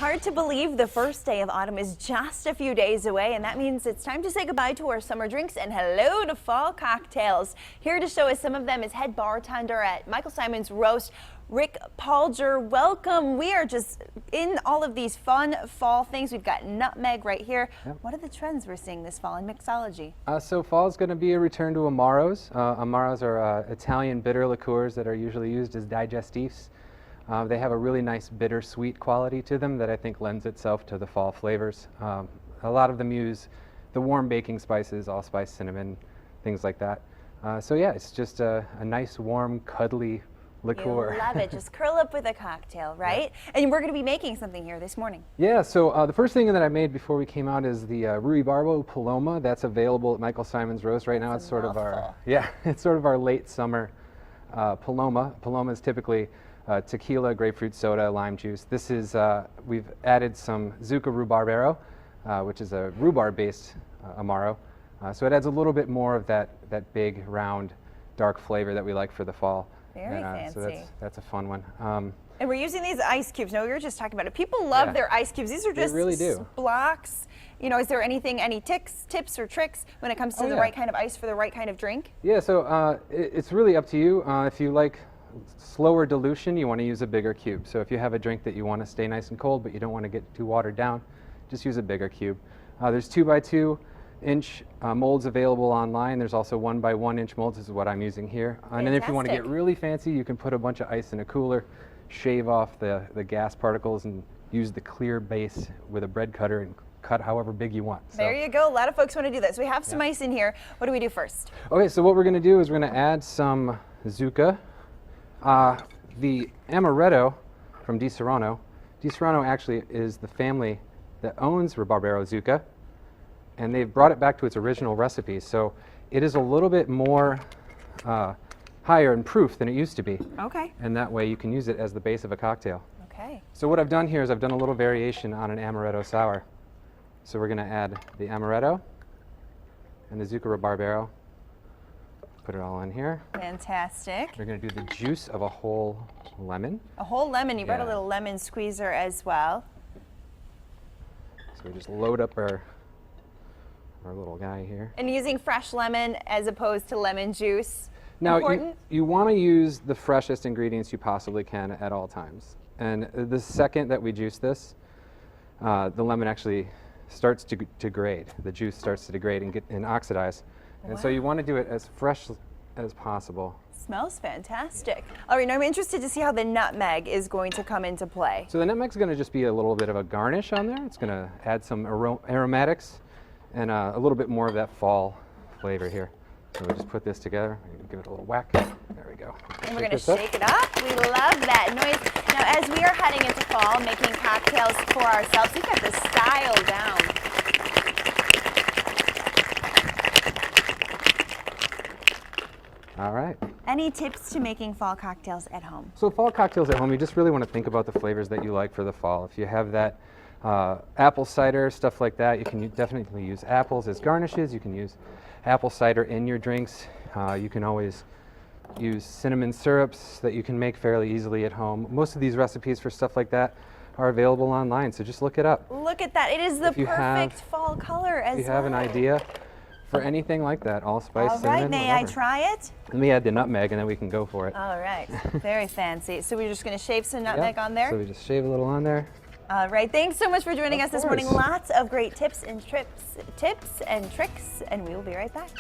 Hard to believe the first day of autumn is just a few days away, and that means it's time to say goodbye to our summer drinks and hello to fall cocktails. Here to show us some of them is head bartender at Michael Symon's Roast, Rick Paulger. Welcome. We are just in all of these fun fall things. We've got nutmeg right here. Yep. What are the trends we're seeing this fall in mixology? So fall is going to be a return to Amaros. Amaros are Italian bitter liqueurs that are usually used as digestifs. They have a really nice bittersweet quality to them that I think lends itself to the fall flavors. A lot of them use the warm baking spices, allspice, cinnamon, things like that. So yeah, it's just a nice, warm, cuddly liqueur. You love it. Just curl up with a cocktail, right? Yeah. And we're going to be making something here this morning. Yeah, so the first thing that I made before we came out is the Rhubarb O Paloma. That's available at Michael Symon's Roast right now. It's sort of our, it's sort of our late summer Paloma. Paloma is typically tequila, grapefruit soda, lime juice. This is, we've added some Zucca Rhubarbero, which is a rhubarb-based Amaro. So it adds a little bit more of that big, round, dark flavor that we like for the fall. Very fancy. So that's a fun one. And we're using these ice cubes. No, we were just talking about it. People love their ice cubes. These are just blocks. You know, is there any tips or tricks when it comes to the right kind of ice for the right kind of drink? Yeah, so it's really up to you. If you like slower dilution, you want to use a bigger cube. So if you have a drink that you want to stay nice and cold, but you don't want to get too watered down, just use a bigger cube. There's 2x2 inch molds available online. There's also 1x1 inch molds. This is what I'm using here. And then if you want to get really fancy, you can put a bunch of ice in a cooler, shave off the gas particles, and use the clear base with a bread cutter and cut however big you want. So there you go. A lot of folks want to do that. So we have some ice in here. What do we do first? Okay, so what we're going to do is we're going to add some Zucca. The Amaretto from Di Serrano. Di Serrano actually is the family that owns Rhubarbero Zucca, and they've brought it back to its original recipe. So it is a little bit more higher in proof than it used to be. Okay. And that way you can use it as the base of a cocktail. Okay. So what I've done here is I've done a little variation on an Amaretto Sour. So we're going to add the Amaretto and the Zucca Rhubarbero. Put it all in here. Fantastic. We're going to do the juice of a whole lemon. A whole lemon. You brought a little lemon squeezer as well. So we just load up our little guy here. And using fresh lemon as opposed to lemon juice. Now, you want to use the freshest ingredients you possibly can at all times. And the second that we juice this, the lemon actually starts to degrade. The juice starts to degrade and oxidize. And so you want to do it as fresh as possible. Smells fantastic. All right, now I'm interested to see how the nutmeg is going to come into play. So the nutmeg's going to just be a little bit of a garnish on there. It's going to add some aromatics and a little bit more of that fall flavor here. So we'll just put this together. Give it a little whack. There we go. And we're going to shake it up. We love that noise. Now, as we are heading into fall, making cocktails for ourselves, we've got the style down. All right. Any tips to making fall cocktails at home? So fall cocktails at home, you just really want to think about the flavors that you like for the fall. If you have that apple cider, stuff like that, you can definitely use apples as garnishes. You can use apple cider in your drinks. You can always use cinnamon syrups that you can make fairly easily at home. Most of these recipes for stuff like that are available online, so just look it up. Look at that. It is the perfect fall color as well. If you have an idea for anything like that, allspice, cinnamon, all right, may I try it? Let me add the nutmeg and then we can go for it. All right, very fancy. So we're just going to shave some nutmeg on there? So we just shave a little on there. All right, thanks so much for joining us this morning. Lots of great tips and tricks, and we will be right back.